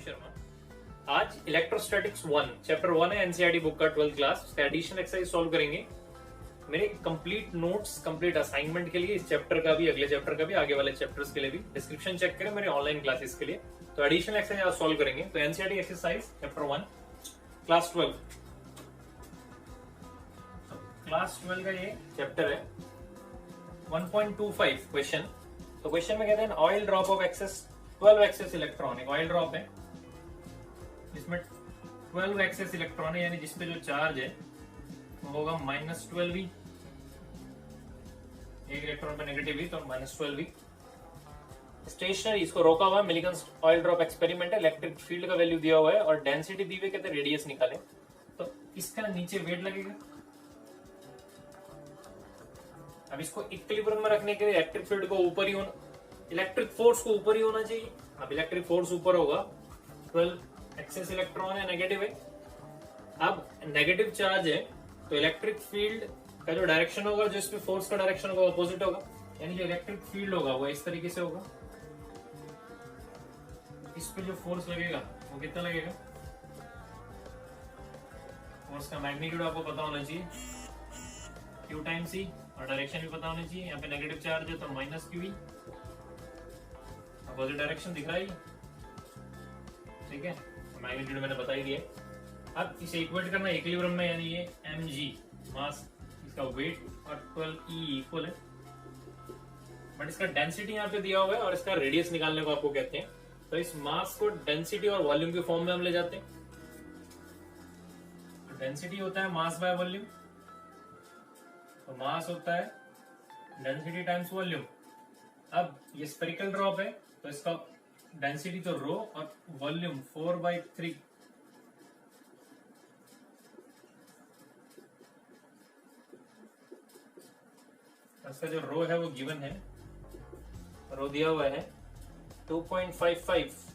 शर्मा। आज electrostatics 1 chapter 1 है NCERT book का 12th क्लास का एडिशन एक्सरसाइज सॉल्व करेंगे। मेरे कंप्लीट नोट्स कंप्लीट असाइनमेंट के लिए इस चैप्टर का भी, अगले चैप्टर का भी, आगे वाले चैप्टर्स के लिए भी डिस्क्रिप्शन चेक करें मेरे ऑनलाइन क्लासेस के लिए। तो एडिशनल एक्सरसाइज आज सॉल्व करेंगे। तो एनसीईआरटी एक्सरसाइज चैप्टर 1 क्लास 12 का ये चैप्टर है 1.25 क्वेश्चन। तो क्वेश्चन में कहते हैं oil drop of excess 12 excess electron, एक ऑयल ड्रॉप है जिसमें 12 एक्सेस इलेक्ट्रॉन है, यानी जिसपे जो चार्ज है वो होगा -12 ही, एक इलेक्ट्रॉन पे नेगेटिव ही तो -12 ही। स्टेशनरी, इसको रोका हुआ है, मिलीगन्स ऑयल ड्रॉप एक्सपेरिमेंट है, इलेक्ट्रिक फील्ड का वैल्यू दिया हुआ है और डेंसिटी दी हुई, कहते हैं रेडियस निकाले। तो इसका नीचे वेट लगेगा। अब इसको इक्विलिब्रियम में रखने के लिए इलेक्ट्रिक फील्ड को ऊपर ही होना, इलेक्ट्रिक फोर्स को ऊपर ही होना चाहिए। अब इलेक्ट्रिक फोर्स ऊपर होगा, 12 एक्सेस इलेक्ट्रॉन है, नेगेटिव है। अब नेगेटिव चार्ज है तो इलेक्ट्रिक फील्ड का जो डायरेक्शन होगा, जो इसमें फोर्स का डायरेक्शन होगा, ऑपोजिट होगा। यानी जो इलेक्ट्रिक फील्ड होगा वो इस तरीके से होगा। इस पे जो फोर्स लगेगा वो कितना लगेगा, फोर्स का मैग्नीट्यूड आपको पता होना चाहिए, Q टाइम C, और डायरेक्शन भी पता होनी चाहिए। यहाँ पे नेगेटिव चार्ज है तो -QE, अपोजिट डायरेक्शन दिख रहा है, ठीक है। मैग्नीट्यूड मैंने बता ही दिया। अब इसे इक्वेट करना इक्विलिब्रियम में, यानी ये mg मास, इसका वेट और 12E इक्वल है, बट इसका डेंसिटी यहाँ पे दिया हुआ है और इसका रेडियस निकालने को आपको कहते हैं। तो इस मास को डेंसिटी और वॉल्यूम के फॉर्म में हम ले जाते हैं। डेंसिटी होता है मास बाय वॉल्यूम, तो मास होता है डेंसिटी टाइम्स वॉल्यूम। अब ये स्फेरिकल ड्रॉप है तो इसका डेंसिटी तो रो और वॉल्यूम 4/3। इसका जो रो है वो गिवन है, रो दिया हुआ है 1.26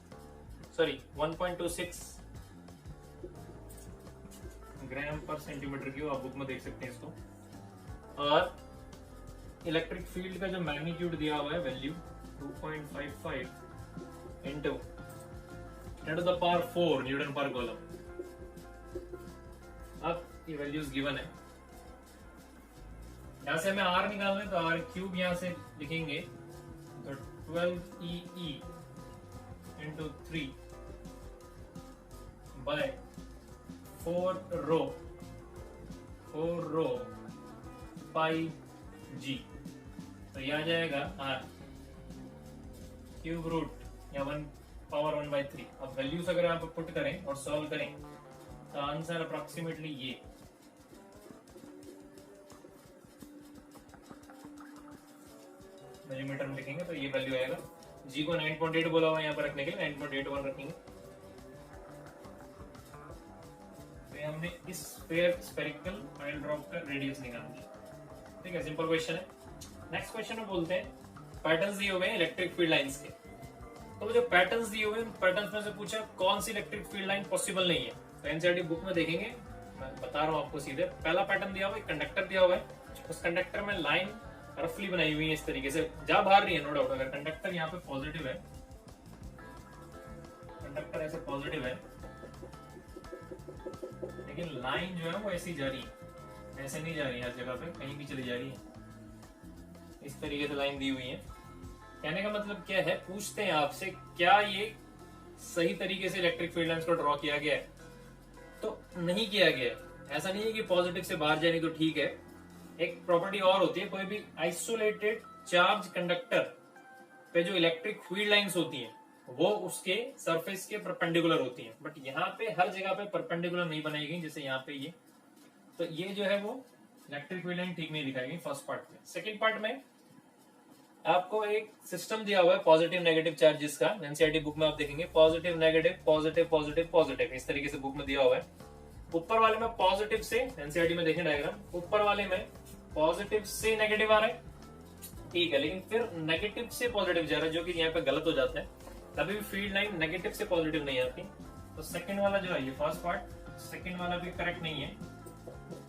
ग्राम पर सेंटीमीटर क्यूब, आप बुक में देख सकते हैं इसको। और इलेक्ट्रिक फील्ड का जो मैग्नीट्यूड दिया हुआ है वैल्यू 2.55 इंटू 10⁴ न्यूटन पर कूलम। अब ये वैल्यूज गिवन है, यहां से हमें R निकालना है तो R क्यूब यहां से लिखेंगे तो 12EE इंटू 3 बाय 4 रो पाई G, तो यह आ जाएगा R क्यूब रूट या 1/3। अब वैल्यूज अगर आप पुट करें और सॉल्व करें तो आंसर अप्रोक्सीमेटली ये मिलीमीटर में लिखेंगे तो ये वैल्यू आएगा। G को 9.8 बोला हुआ यहाँ पर रखने के लिए 9.81 रखेंगे। तो हमने इस स्फेरिकल ऑयल ड्रॉप का रेडियस निकाल दिया, ठीक है। सिंपल क्वेश्चन है। नेक्स्ट क्वेश्चन में बोलते हैं पैटर्न्स दिए हुए हैं इलेक्ट्रिक फील्ड लाइंस के। तो जो पैटर्न्स दिए हुए हैं, पैटर्न्स में से पूछा कौन सी इलेक्ट्रिक फील्ड लाइन पॉसिबल नहीं है। तो एनसीईआरटी बुक में देखेंगे, मैं बता रहा हूँ आपको सीधे। पहला पैटर्न दिया हुआ है, कंडक्टर दिया हुआ है, उस कंडक्टर में लाइन रफली बनाई हुई है इस तरीके से, जा बाहर रही है, नो डाउट। अगर कंडक्टर यहाँ पे पॉजिटिव है, कंडक्टर ऐसे पॉजिटिव है, लेकिन लाइन जो है वो ऐसी जा रही है, ऐसे नहीं जा रही है, हर जगह पे कहीं भी चली जा रही है, इस तरीके से लाइन दी हुई है। कहने का मतलब क्या है, पूछते हैं आपसे क्या ये सही तरीके से इलेक्ट्रिक फील्ड लाइंस को ड्रॉ किया गया है, तो नहीं किया गया है। ऐसा नहीं है कि पॉजिटिव से बाहर जाने तो ठीक है। एक प्रॉपर्टी और होती है, कोई भी आइसोलेटेड चार्ज कंडक्टर पे जो इलेक्ट्रिक फील्ड लाइंस होती हैं वो उसके सरफेस के परपेंडिकुलर होती हैं, बट यहाँ पे हर जगह पे परपेंडिकुलर नहीं बनाई गई, जैसे यहाँ पे ये। तो ये जो है वो इलेक्ट्रिक फील्ड लाइन ठीक नहीं दिखाई गई फर्स्ट पार्ट में। सेकेंड पार्ट में आपको एक सिस्टम दिया हुआ है पॉजिटिव नेगेटिव चार्जेस का, एनसीईआरटी बुक में आप देखेंगे positive negative positive positive positive, इस तरीके से बुक में दिया हुआ है। ऊपर वाले में पॉजिटिव से, एनसीईआरटी में देखें डायग्राम, ऊपर वाले में पॉजिटिव से नेगेटिव आ रहा है, ठीक है, लेकिन फिर नेगेटिव से पॉजिटिव जा रहा है, जो कि यहाँ पे गलत हो जाता है। कभी भी फील्ड लाइन नेगेटिव से पॉजिटिव नहीं आती। तो सेकंड वाला जो है ये फर्स्ट पार्ट, सेकंड वाला भी करेक्ट नहीं है,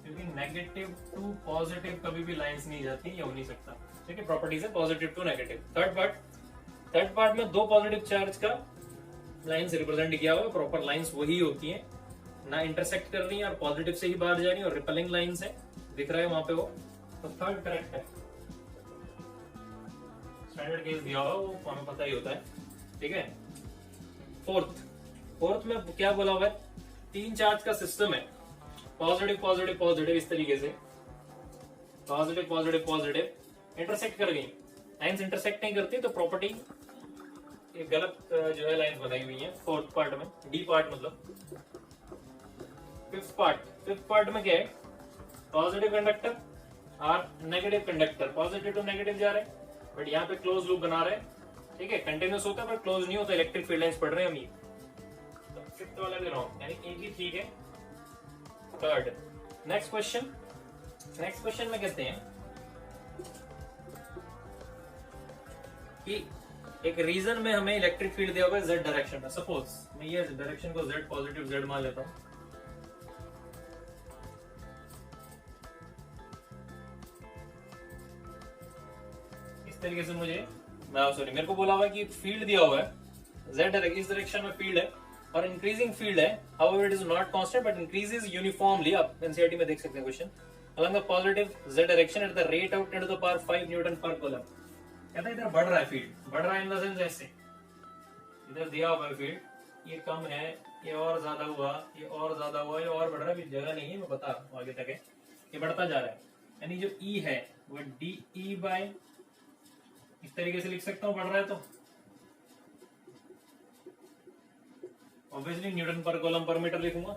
क्योंकि नेगेटिव टू पॉजिटिव कभी भी लाइंस नहीं जाती, ये हो नहीं सकता। ठीक है, प्रॉपर्टीज है positive to negative. Third part में दो पॉजिटिव चार्ज का लाइंस रिप्रेजेंट किया हुआ है, प्रॉपर लाइंस वही होती हैं, ना इंटरसेक्ट कर रही है और पॉजिटिव से ही बाहर जा रही है, और रिपेलिंग लाइंस है, दिख रहा है वहां पे वो। तो थर्ड करेक्ट है। स्टैंडर्ड केस दिया हुआ वो हमें पता ही होता है, ठीक है। फोर्थ में क्या बोला हुआ है, 3 चार्ज का सिस्टम है, पॉजिटिव पॉजिटिव पॉजिटिव, इस तरीके से पॉजिटिव पॉजिटिव पॉजिटिव इंटरसेक्ट कर गई। लाइंस इंटरसेक्ट नहीं करती तो प्रॉपर्टी ये गलत जो है लाइंस बनाई हुई है फोर्थ पार्ट में, डी पार्ट मतलब। फिफ्थ पार्ट में क्या है, पॉजिटिव कंडक्टर और negative conductor, positive to negative जा रहे हैं, बट यहाँ पे क्लोज लूप बना रहे हैं, ठीक है। कंटिन्यूस होता है पर क्लोज नहीं होता, इलेक्ट्रिक फील्ड लाइंस पढ़ रहे हैं हम ये। तो फिफ्थ वाला भी रॉन्ग, यानी एक ही ठीक है। थर्ड, नेक्स्ट क्वेश्चन में कहते हैं कि एक रीजन में हमें इलेक्ट्रिक फील्ड दिया हुआ है z डायरेक्शन में। सपोज मैं ये डायरेक्शन को z पॉजिटिव z मान लेता हूं, इस तरीके से मेरे को बोला हुआ है कि फील्ड दिया हुआ है z इस डायरेक्शन में फील्ड है और इंक्रीजिंग फील्ड है, however it is not constant but increases uniformly. आप एनसीईआरटी में देख सकते हैं question, along the positive z direction at the rate of 10 to the power 5 Newton पर कूलम। कहता है इधर बढ़ रहा है फील्ड, बढ़ रहा है इन द सेंस ऐसे, इधर दिया हुआ है फील्ड, ये कम है, ये और ज्यादा हुआ, ये और ज्यादा हुआ, ये और बढ़ रहा है, जगह नहीं है, मैं बता रहा हूँ आगे तक है, ये बढ़ता जा रहा है। यानी जो E है वो DE बाय, इस तरीके से लिख सकता हूँ, बढ़ रहा है तो ऑब्वियसली न्यूटन पर कूलम पर मीटर लिखूंगा,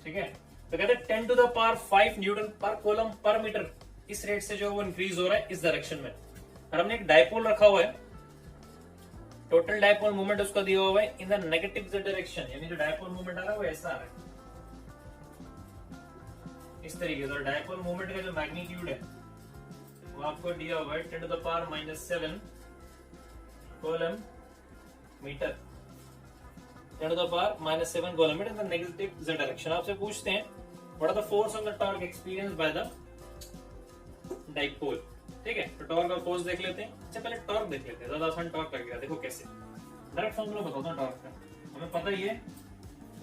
ठीक है। तो कहते हैं 10 to the power 5 न्यूटन पर कूलम पर मीटर, इस रेट से जो वो इंक्रीज हो रहा है इस डायरेक्शन में। और हमने एक डायपोल रखा हुआ है, टोटल डायपोल मूवमेंट उसका दिया हुआ है इन द नेगेटिव z डायरेक्शन, यानी जो डायपोल मूवमेंट आ रहा है वो ऐसा आ रहा है, इस तरीके से। डायपोल मूवमेंट का जो मैग्नीट्यूड है वो आपको दिया हुआ है 10 to the power -7 coulomb meter, 10 to the power -7 coulomb meter in the negative z direction. आपसे पूछते हैं what are the force on the torque experienced by the dipole, ठीक है। तो टॉर्क और फोर्स देख लेते हैं। अच्छा पहले टॉर्क देख लेते हैं, ज्यादा आसान टॉर्क लगेगा। देखो कैसे, डायरेक्ट फॉर्मूला बताता हूं टॉर्क का, हमें पता ही है,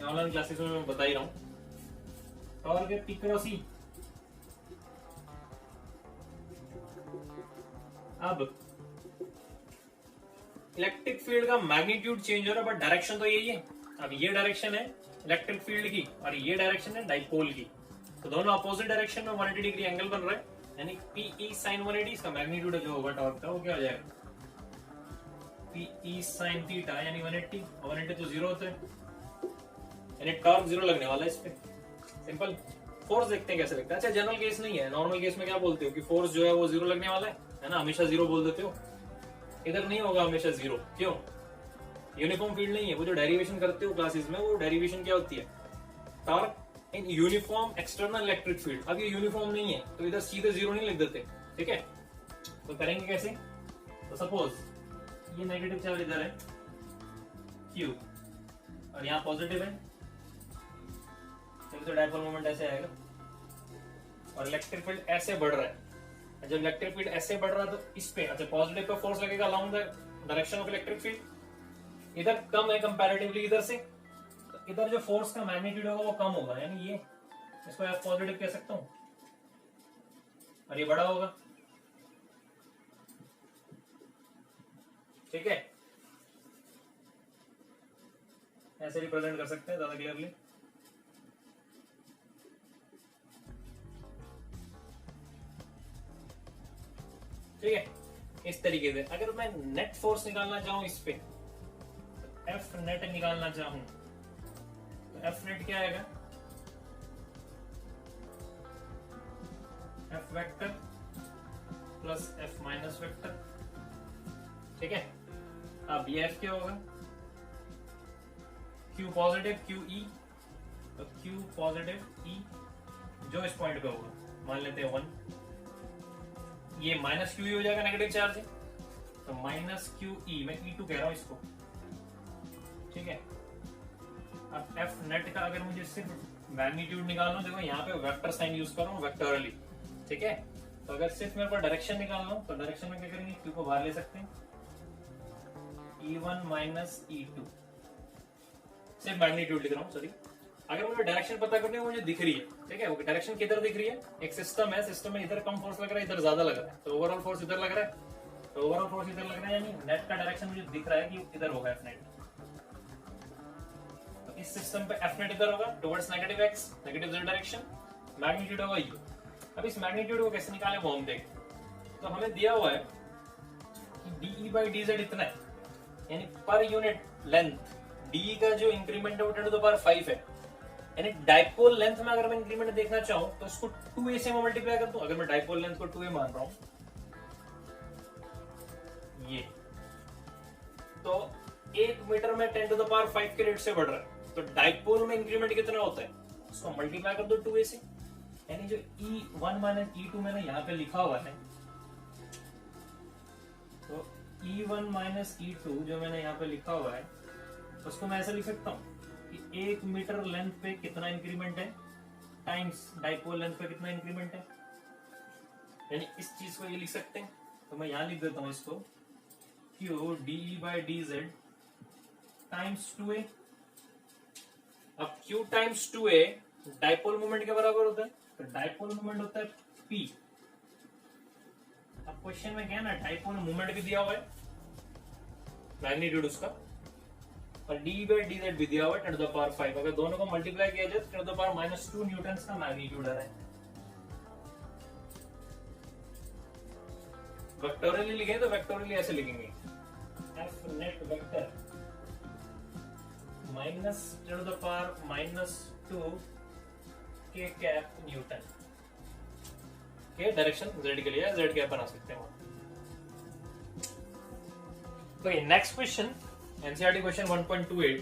ऑनलाइन क्लासेस में मैं बता ही रहा हूं। टॉर्क है P क्रॉस E। अब इलेक्ट्रिक फील्ड का मैग्नीट्यूड चेंज हो रहा है बट डायरेक्शन तो यही है। अब ये डायरेक्शन है इलेक्ट्रिक फील्ड की और ये डायरेक्शन है डाइपोल की, तो दोनों अपोजिट डायरेक्शन में 180 डिग्री एंगल बन रहा है, यानी PE sin 180 इसका मैग्नीट्यूड जो होगा टॉर्क का वो क्या हो जाएगा, PE sin थीटा यानी 180, 180 तो 0 होता है, यानी टॉर्क 0 लगने वाला है इस पे। सिंपल। फोर्स देखते हैं कैसे लगता है। अच्छा जनरल केस नहीं है, नॉर्मल केस में क्या बोलते हो कि फोर्स जो है वो 0 लगने वाला है ना, हमेशा 0 बोल देते हो। इधर नहीं होगा हमेशा 0, क्यों, यूनिफॉर्म फील्ड नहीं है। वो जो डेरिवेशन करते हो क्लासेस में, वो डेरिवेशन क्या होती है, torque in uniform external electric field. अब ये यूनिफॉर्म नहीं है तो इधर सीधे 0 नहीं लिख देते, ठीक है। तो करेंगे कैसे, तो सपोज ये नेगेटिव चार्ज इधर है Q और यहाँ पॉजिटिव है, तो डायपोल मोमेंट ऐसे आएगा और इलेक्ट्रिक फील्ड ऐसे बढ़ रहा है। जब इलेक्ट्रिक फील्ड ऐसे बढ़ रहा है तो इस पे, अच्छा पॉजिटिव पे फोर्स लगेगा along the direction of electric field, इधर कम है कंपैरेटिवली इधर से, तो इधर जो फोर्स का मैग्नीट्यूड होगा वो कम होगा, यानी ये इसको F पॉजिटिव कह सकता हूं और ये बड़ा होगा, ठीक है। ऐसे रिप्रेजेंट कर सकते हैं ज्यादा क्लियरली। ठीक है, इस तरीके से। अगर मैं नेट फोर्स निकालना चाहूं इस पे, एफ नेट निकालना चाहूं तो एफ नेट क्या आएगा, F vector plus F minus vector, ठीक है। अब ये एफ क्या होगा, क्यू पॉजिटिव क्यू ई, तो क्यू पॉजिटिव ई जो इस पॉइंट पे होगा, मान लेते हैं 1, ये माइनस क्यू हो जाएगा, नेगेटिव चार्ज है तो माइनस क्यू ई, मैं E2 कह रहा हूं इसको, ठीक है। अब एफ नेट का अगर मुझे सिर्फ मैग्नीट्यूड निकालना, देखो यहाँ पे वेक्टर साइन यूज कर रहा हूँ वेक्टोरली, ठीक है। तो अगर सिर्फ मेरे को डायरेक्शन निकालना हो तो डायरेक्शन में क्या करेंगे, क्यू को बाहर ले सकते हैं, E1 माइनस E2, सिर्फ मैग्नीट्यूड लिख रहा हूँ, सॉरी। अगर मुझे डायरेक्शन पता करनी है, मुझे दिख रही है, ठीक है, वो डायरेक्शन किधर दिख रही है, एक सिस्टम है, सिस्टम में इधर कम फोर्स लग रहा है, इधर ज्यादा लग रहा है, तो ओवरऑल फोर्स इधर लग रहा है, तो ओवरऑल फोर्स इधर लग रहा है, यानी नेट का डायरेक्शन मुझे दिख रहा है कि इधर होगा एफ नेट। तो इस सिस्टम पे एफ नेट इधर होगा towards negative x, negative Z direction, magnitude होगा यू। अब इस मैग्नीट्यूड को कैसे निकाले वो हम देखें। तो हमें दिया हुआ है कि डीई बाई डी जेड इतना है, यानी पर यूनिट लेंथ डी का जो इंक्रीमेंट है वो 10⁵ है, यानी डाइपोल लेंथ में अगर मैं इंक्रीमेंट देखना चाहूं तो इसको 2a से मल्टीप्लाई कर दूं। अगर मैं डाइपोल लेंथ को 2a मान रहा हूं, ये तो 1 मीटर में 10⁵ के रेट से बढ़ रहा है, तो डाइपोल में इंक्रीमेंट कितना होता है, उसको मल्टीप्लाई कर दो 2a से, यानी जो E1 माइनस E2 मैंने यहाँ पे लिखा हुआ है, तो E1 माइनस E2 जो मैंने यहाँ पे लिखा हुआ है, उसको मैं ऐसे लिख सकता हूँ कि 1 मीटर लेंथ पे कितना इंक्रीमेंट है टाइम्स डाइपोल लेंथ पे कितना इंक्रीमेंट है, यानी इस चीज को ये लिख सकते हैं। तो मैं यहां लिख देता हूं इसको Q DE by DZ times 2a। अब Q times 2a dipole moment के बराबर होता है, तो डाइपोल मोमेंट होता है P। अब क्वेश्चन में क्या है ना, डाइपोल मोमेंट भी दिया हुआ है, मैग्नीट्यूड उसका, और डी बाई डी जेड भी दिया हुआ है 10⁵। अगर दोनों को मल्टीप्लाई किया जाए तो 10⁻² न्यूटन का मैग्नीट्यूड आ रहा है। वेक्टोरियली लिखें तो वेक्टोरियली ऐसे लिखेंगे, एफ नेट वेक्टर माइनस 10⁻² के कैप न्यूटन के डायरेक्शन जेड के लिए जेड कैप बना सकते हैं। तो next question NCERT question 1.28,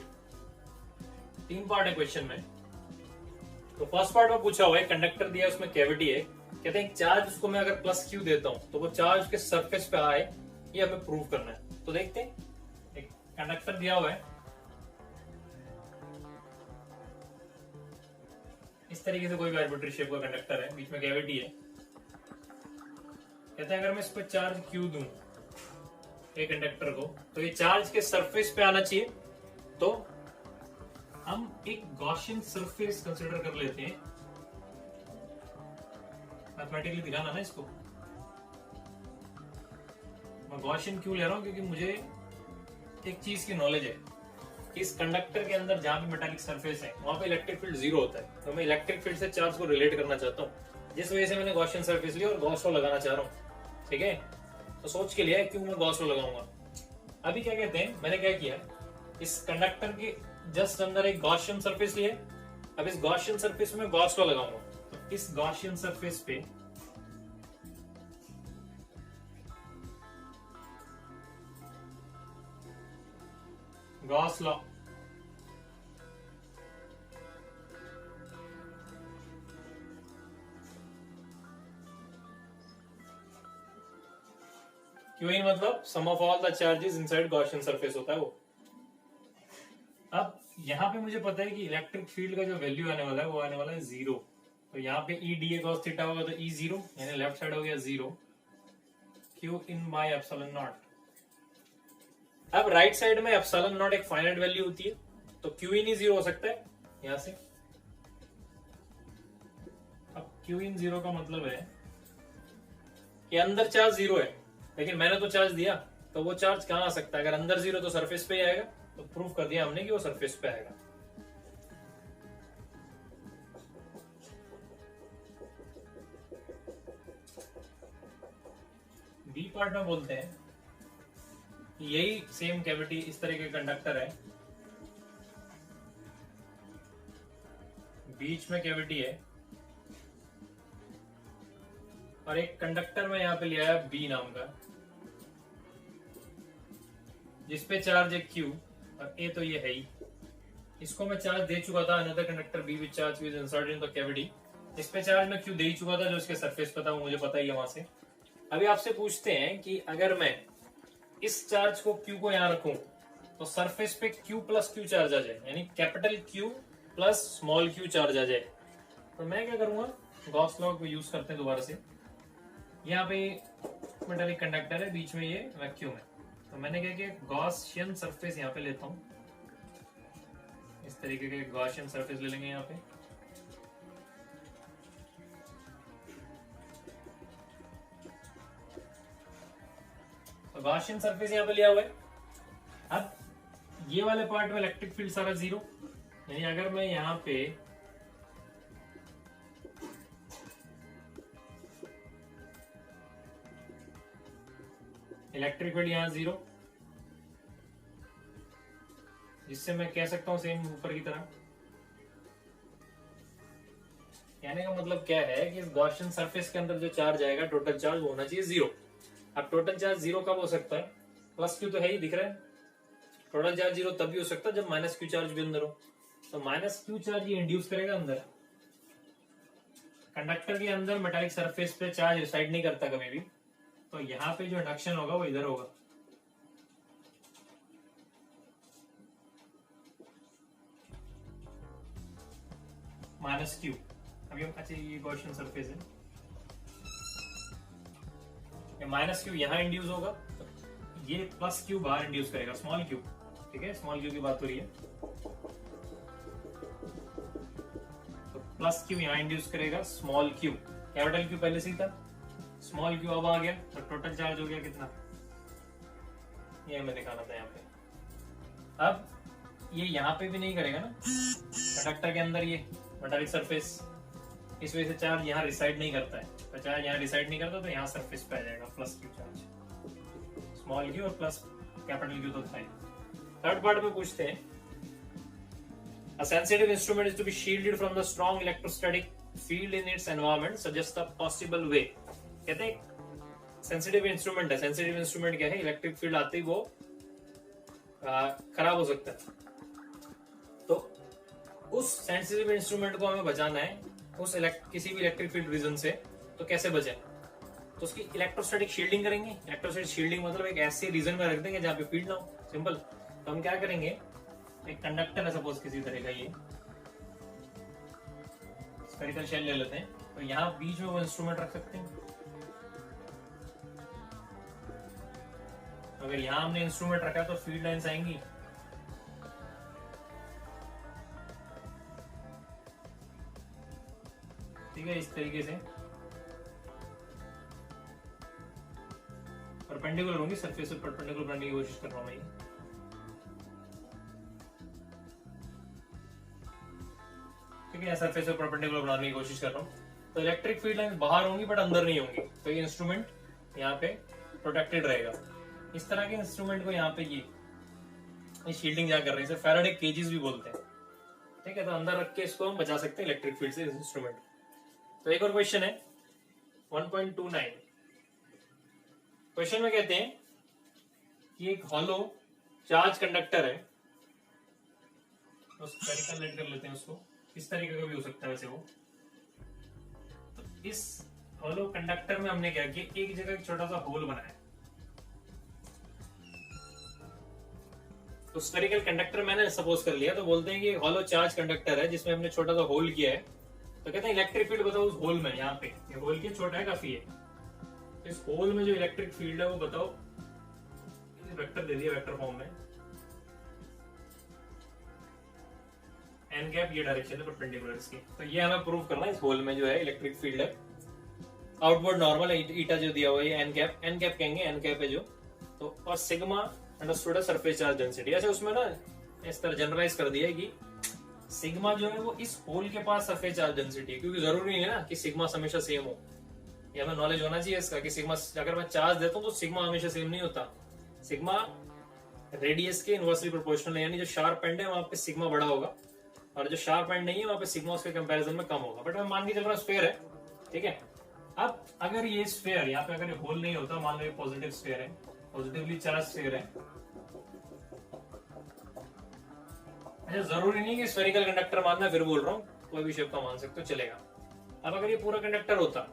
3 part है क्वेश्चन में। तो फर्स्ट पार्ट में पूछा हुआ है, कंडक्टर दिया है, उसमें कैविटी है, कहते हैं चार्ज उसको मैं अगर प्लस क्यू देता हूं तो वो चार्ज के सरफेस पे आए, ये हमें प्रूव करना है। तो देखते हैं, एक कंडक्टर दिया हुआ है, इस तरीके से कोई भी आर्बिट्री शेप का कंडक्टर है, बीच में कैविटी है, कहते हैं अगर मैं इस पर चार्ज क्यू दूं एक कंडक्टर को, तो ये चार्ज के सरफेस पे आना चाहिए। तो हम एक गॉसियन सरफेस कंसीडर कर लेते हैं, मैथमेटिकली दिखाना ना इसको। मैं गॉसियन क्यों ले रहा हूं, क्योंकि मुझे एक चीज की नॉलेज है, इस कंडक्टर के अंदर जहां भी मेटालिक सरफेस है वहां पे इलेक्ट्रिक फील्ड 0 होता है, तो मैं इलेक्ट्रिक फील्ड से चार्ज को रिलेट करना चाहता हूँ, जिस वजह से मैंने गॉसियन सरफेस लिया और गॉस लॉ लगाना चाह रहा हूँ। ठीक है, तो सोच के लिया क्यों मैं गॉस लॉ लगाऊंगा। अभी क्या कहते हैं, मैंने क्या किया, इस कंडक्टर के जस्ट अंदर एक गॉसियन सरफेस लिया, अब इस गॉसियन सरफेस में गॉस लॉ लगाऊंगा। तो इस गॉसियन सरफेस पे गॉस लॉ, क्यों मतलब sum of all the charges inside Gaussian surface होता है वो। अब यहाँ पे मुझे पता है कि इलेक्ट्रिक फील्ड का जो वैल्यू आने वाला है वो आने वाला है 0, तो यहाँ पे E D A cos theta होगा तो ई 0, यानी लेफ्ट साइड हो गया 0, Q in by epsilon not. अब राइट साइड में एप्सिलॉन नॉट एक फाइनाइट वैल्यू होती है, तो क्यू इन ही 0 हो सकता है यहां से। अब क्यू इन 0 का मतलब है कि अंदर चार्ज 0 है, लेकिन मैंने तो चार्ज दिया, तो वो चार्ज कहां आ सकता है, अगर अंदर 0 तो सरफेस पे ही आएगा, तो प्रूफ कर दिया हमने कि वो सरफेस पे आएगा। बी पार्ट में बोलते हैं यही सेम कैविटी, इस तरह के कंडक्टर है, बीच में कैविटी है, और एक कंडक्टर में यहां पे लिया है बी नाम का, जिसपे चार्ज है क्यू और ए तो ये है ही। इसको मैं चार्ज दे चुका था, another conductor be with charge with inserted in the cavity, इस पे चार्ज मैं क्यू दे ही चुका था, जो इसके सरफेस पे था वो मुझे पता ही है वहां से। अभी आपसे पूछते हैं कि अगर मैं इस चार्ज को क्यू को यहां रखूं तो सरफेस पे क्यू प्लस क्यू चार्ज आ जाए, यानी capital Q plus small Q charge आ जाए। तो मैं क्या करूंगा, गॉस लॉ को यूज करते हैं दोबारा से। यहाँ पे मेटालिक कंडक्टर है, बीच में ये वैक्यूम है, तो मैंने क्या किया, गॉसियन सरफेस यहाँ पे लेता हूँ, इस तरीके के गॉसियन सरफेस ले लेंगे यहाँ पे। तो गॉसियन सरफेस यहाँ पे लिया हुआ है। अब ये वाले पार्ट में इलेक्ट्रिक फील्ड सारा जीरो, यानी अगर मैं यहाँ पे इलेक्ट्रिक फील्ड यहाँ जीरो, जिससे मैं कह सकता हूं सेम ऊपर की तरह। कहने का मतलब क्या है कि इस गॉसियन सरफेस के अंदर जो चार्ज आएगा, टोटल चार्ज होना चाहिए जीरो। अब टोटल चार्ज जीरो कब हो सकता है, प्लस क्यू तो है ही, दिख रहा है। टोटल चार्ज जीरो तब भी हो सकता है जब माइनस क्यू चार्ज भी अंदर हो। तो माइनस क्यू चार्ज ये इंड्यूस करेगा अंदर। कंडक्टर के अंदर मेटालिक सरफेस पे चार्ज रिसाइड नहीं करता कभी भी, तो यहाँ पे जो इंडक्शन होगा वो इधर होगा। माइनस क्यू, अभी हम अच्छा ये गॉसियन सरफेस है, ये माइनस क्यू यहाँ इंड्यूस होगा, तो ये प्लस क्यू बाहर इंड्यूस करेगा, स्मॉल क्यू। ठीक है, स्मॉल क्यू की बात हो रही है। तो प्लस क्यू यहाँ इंड्यूस करेगा स्मॉल क्यू, कैपिटल क्यू पहले से ही था, स्मॉल क्यू अब आ गया, तो टोटल चार्ज हो गया कितना, ये हमें दिखाना था यहाँ पे। अब ये यहाँ पे भी नहीं करेगा ना, कंडक्टर के अंदर ये मेटालिक सरफेस, इस वजह से चार्ज यहाँ रिसाइड नहीं करता है। तो चार्ज यहाँ रिसाइड नहीं करता, तो यहाँ सरफेस पे आ जाएगा plus Q charge, small Q और प्लस कैपिटल क्यू तो था ही। थर्ड पार्ट में पूछते हैं, A sensitive instrument is to be shielded from the strong electrostatic field in its environment, suggest a possible way। कहते हैं सेंसिटिव इंस्ट्रूमेंट है, sensitive instrument क्या है, इलेक्ट्रिक फील्ड आते ही वो खराब हो सकता है। तो उस सेंसिटिव इंस्ट्रूमेंट को हमें बचाना है उस किसी भी इलेक्ट्रिक फील्ड रीजन से, तो कैसे बचे, तो उसकी इलेक्ट्रोस्टैटिक शील्डिंग करेंगे। इलेक्ट्रोस्टैटिक शील्डिंग मतलब एक ऐसे रीजन में रख देंगे जहाँ पे फील्ड ना हो, सिंपल। तो हम क्या करेंगे, एक कंडक्टर है सपोज किसी तरह का, ये स्फेरिकल शेल ले लेते हैं, तो यहाँ बीच में वो इंस्ट्रूमेंट रख सकते हैं। अगर यहाँ हमने इंस्ट्रूमेंट रखा तो फील्ड लाइंस आएंगी, ठीक है, इस तरीके से परपेंडिकुलर होंगी, सरफेस से परपेंडिकुलर बनाने की कोशिश कर रहा हूं मैं। ठीक है, सरफेस से परपेंडिकुलर बनाने की कोशिश कर रहा हूं। तो इलेक्ट्रिक फील्ड लाइंस बाहर होंगी बट अंदर नहीं होंगी, तो ये इंस्ट्रूमेंट यहाँ पे प्रोटेक्टेड रहेगा। इस तरह के इंस्ट्रूमेंट को यहाँ पे ये शील्डिंग क्या कर रहे हैं, इसे फैराडे केजेस भी बोलते हैं। ठीक है, तो अंदर रख के इसको हम बचा सकते हैं इलेक्ट्रिक फील्ड से इंस्ट्रूमेंट। तो एक और क्वेश्चन है 1.29। क्वेश्चन में कहते हैं कि एक हॉलो चार्ज कंडक्टर है, तो स्फेरिकल लेट कर लेते हैं उसको, इस तरीके का भी हो सकता है वैसे वो। तो इस हॉलो कंडक्टर में हमने क्या किया, एक जगह एक छोटा सा होल बनाया। तो स्फेरिकल कंडक्टर मैंने सपोज कर लिया, तो बोलते हैं कि हॉलो चार्ज कंडक्टर है जिसमें हमने छोटा सा होल किया है। तो कहते हैं इलेक्ट्रिक फील्ड बताओ उस होल में, यहाँ पे ये होल क्या छोटा है काफी है, तो इस होल में जो इलेक्ट्रिक फील्ड है वो बताओ। वेक्टर दे दिया वेक्टर फॉर्म में, एन गैप ये डायरेक्शन है परपेंडिकुलर इसकी। तो ये हमें प्रूव करना है इस होल में जो है इलेक्ट्रिक फील्ड है, आउटवर्ड नॉर्मल ईटा जो दिया हुआ है एन गैप कहेंगे, एन गैप है जो। तो और सिग्मा अंडरस्टूड है सरफेस चार्ज डेंसिटी। ऐसे उसमें ना इस तरह जनरलाइज कर दिया है कि सिग्मा जो है वो इस होल के पास सरफेस चार्ज डेंसिटी है, क्योंकि जरूरी नहीं है ना कि सिग्मा हमेशा सेम हो। ये हमें नॉलेज होना चाहिए इसका कि सिग्मा अगर मैं चार्ज देता हूँ तो सिग्मा हमेशा सेम नहीं होता। सिग्मा रेडियस के इनवर्सली प्रोपोर्शनल है, यानी जो शार्प एंड है वहां पे सिग्मा बड़ा होगा और जो शार्प एंड नहीं है वहां पे सिग्मा उसके कंपैरिजन में कम होगा। बट मैं मान के चल रहा हूँ स्फीयर है, ठीक है। अब अगर ये स्फीयर यहाँ पे अगर ये होल नहीं होता, मान लो ये पॉजिटिव स्फीयर है, पॉजिटिवली चार्ज स्फीयर है, अच्छा जरूरी नहीं कि स्फेरिकल कंडक्टर मानना, फिर बोल रहा हूँ कोई भी शेप का मान सकते हो चलेगा। अब अगर ये पूरा कंडक्टर होता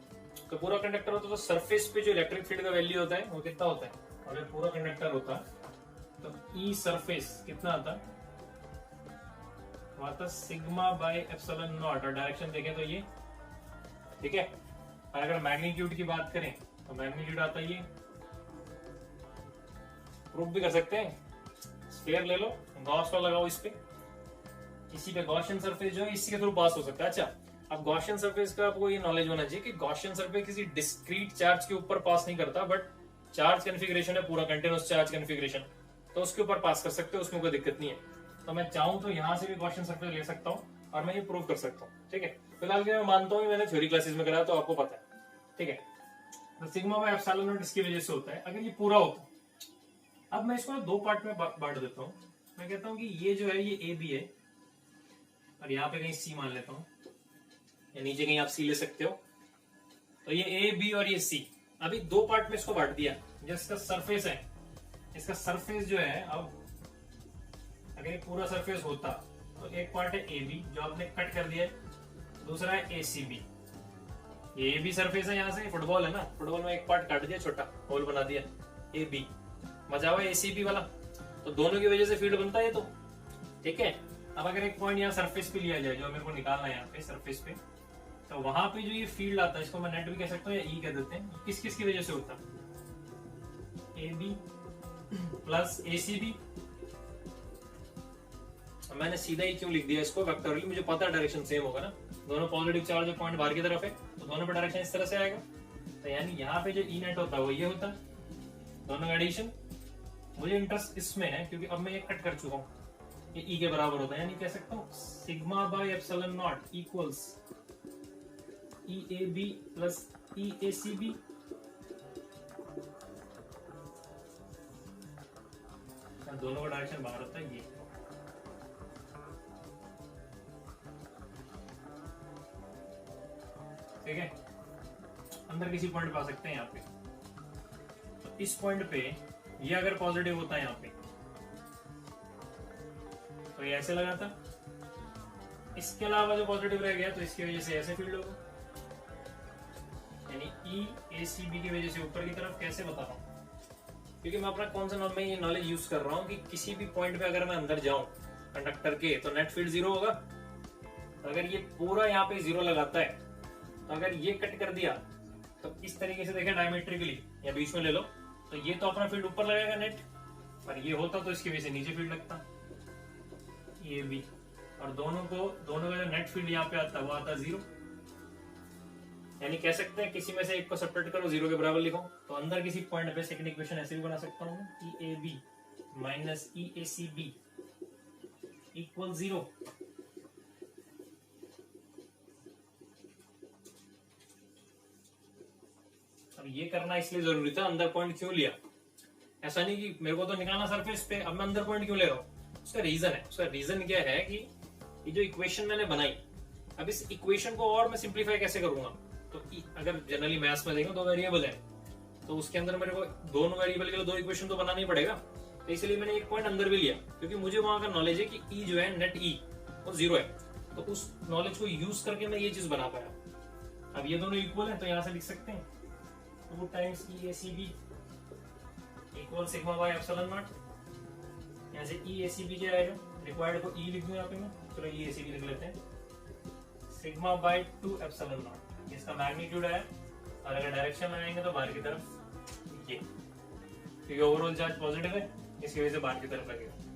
तो सरफेस पे जो इलेक्ट्रिक फील्ड का वैल्यू होता है वो कितना होता है, अगर पूरा कंडक्टर होता तो ई सरफेस कितना आता है, सिग्मा बाय एप्सिलॉन नॉट, और डायरेक्शन देखें तो ये, ठीक है। और अगर मैग्नीट्यूड की बात करें तो मैग्नीट्यूड आता है ये, प्रूफ भी कर सकते हैं। स्फीयर ले लो, गॉस लॉ लगाओ इस पे, इसी पे गॉसियन सरफेस जो है इसी के थ्रू पास हो सकता है। अच्छा, अब गॉसियन सरफेस का आपको ये नॉलेज होना चाहिए कि गॉसियन सरफेस किसी डिस्क्रीट चार्ज के ऊपर पास नहीं करता, बट चार्ज कॉन्फ़िगरेशन है पूरा कंटीन्यूअस चार्ज कॉन्फ़िगरेशन, तो उसके ऊपर पास कर सकते हो, उसमें कोई दिक्कत नहीं है। तो मैं चाहूं तो यहाँ से भी गॉसियन सरफेस ले सकता हूँ और मैं ये प्रूव कर सकता हूँ। ठीक है, फिलहाल मैं मानता हूँ मैंने थ्योरी क्लासेस में कराया तो आपको पता है। ठीक है, तो सिग्मा बाय एप्सिलॉन नॉट इसकी वजह से होता है अगर ये पूरा होता। अब मैं इसको दो पार्ट में बांट देता हूँ। मैं कहता हूँ कि ये जो है ये ए बी है और यहाँ पे कहीं सी मान लेता हूँ, या नीचे कहीं आप सी ले सकते हो। तो ये ए बी और ये सी, अभी दो पार्ट में इसको बांट दिया। जिसका सरफेस है, इसका सरफेस जो है, अब अगर ये पूरा सरफेस होता तो एक पार्ट है ए बी जो आपने कट कर दिया है, दूसरा है ए सी बी। ये ए बी सरफेस है, यहाँ से फुटबॉल है ना, फुटबॉल में एक पार्ट काट दिया, छोटा होल बना दिया ए बी, मजा हुआ ए सी बी वाला। तो दोनों की वजह से फील्ड बनता है। तो ठीक है, अब अगर एक पॉइंट यहाँ सरफेस पे लिया जाए जो मेरे को निकालना है यहाँ पे सरफेस पे, तो वहां पे जो ये फील्ड आता है इसको मैं नेट भी कह सकता हूँ या ई कह देते हैं। किस किस की वजह से होता है? A B plus A C B. मैंने सीधा ही क्यों लिख दिया इसको वेक्टोरियली, मुझे पता है डायरेक्शन सेम होगा ना, दोनों पॉजिटिव चार्ज जो पॉइंट बाहर की तरफ है तो दोनों पे डायरेक्शन इस तरह से आएगा। तो यानी यहाँ पे जो ई नेट होता है वो ये होता है, दोनों का एडिशन। मुझे इंटरेस्ट इसमें है क्योंकि अब मैं ये कट कर चुका हूँ, ये ई के बराबर होता है, यानी कह सकता हूँ sigma by epsilon not equals E A B plus E A C B. दोनों का डायरेक्शन बाहर होता है ये। ठीक है, अंदर किसी पॉइंट पे आ सकते हैं यहाँ पे। तो इस पॉइंट पे ये अगर पॉजिटिव होता है यहाँ पे तो ये ऐसे लगा था, इसके अलावा जो पॉजिटिव रह गया तो इसकी वजह से ऐसे फील्ड होगा, यानी ई ए सी बी की वजह से ऊपर की तरफ। कैसे बता रहा हूँ? क्योंकि मैं अपना कौन सा में ये नॉलेज यूज कर रहा हूँ कि किसी भी पॉइंट पे अगर मैं अंदर जाऊं कंडक्टर के तो नेट फील्ड जीरो होगा। तो अगर ये पूरा यहाँ पे जीरो लगाता है तो अगर ये कट कर दिया तो इस तरीके से देखें डायमेट्रिकली या बीच में ले लो, तो ये तो अपना फील्ड ऊपर लगाएगा नेट, पर ये होता तो इसकी वजह से नीचे फील्ड लगता ये भी, और दोनों का जो नेट फील्ड यहाँ पे आता वो आता जीरो। यानी कह सकते हैं किसी में से एक को सब्ट्रैक्ट करो, जीरो के बराबर लिखो, तो अंदर किसी पॉइंट पे सेकंड इक्वेशन ऐसे भी बना सकता हूँ, E A B minus E A C B equal zero. अब ये करना इसलिए जरूरी था, अंदर पॉइंट क्यों लिया? ऐसा नहीं कि मेरे को तो निकालना सरफेस पे, अब मैं अंदर पॉइंट क्यों ले रहा हूँ? उसका रीजन है। उसका रीजन क्या है कि ये जो इक्वेशन मैंने बनाई, अब इस इक्वेशन को और मैं सिंप्लीफाई कैसे करूंगा? तो अगर जनरली मैथ्स में देखें दो वेरिएबल है तो उसके अंदर मेरे को दोनों वेरिएबल के लिए दो इक्वेशन तो बनाना ही पड़ेगा। तो इसलिए मैंने एक पॉइंट अंदर भी लिया क्योंकि मुझे वहां का नॉलेज है कि ई जो है नेट ई वो जीरो है, तो उस नॉलेज को यूज करके मैं ये चीज बना पाया। अब ये दोनों इक्वल है तो यहाँ से लिख सकते हैं 2 times E A C B equal sigma by epsilon not. यहाँ से ई ए सी बी क्या आएगा? रिक्वायर्ड को ई लिख दूं यहाँ पे मैं, चलो ई ए सी बी लिख लेते हैं, सिग्मा बाय 2 एप्सिलॉन नॉट इसका मैग्नीट्यूड है, और अगर डायरेक्शन लगाएंगे तो बाहर की तरफ ये, क्योंकि ओवरऑल चार्ज पॉजिटिव है इसकी वजह से बाहर की तरफ लगेगा।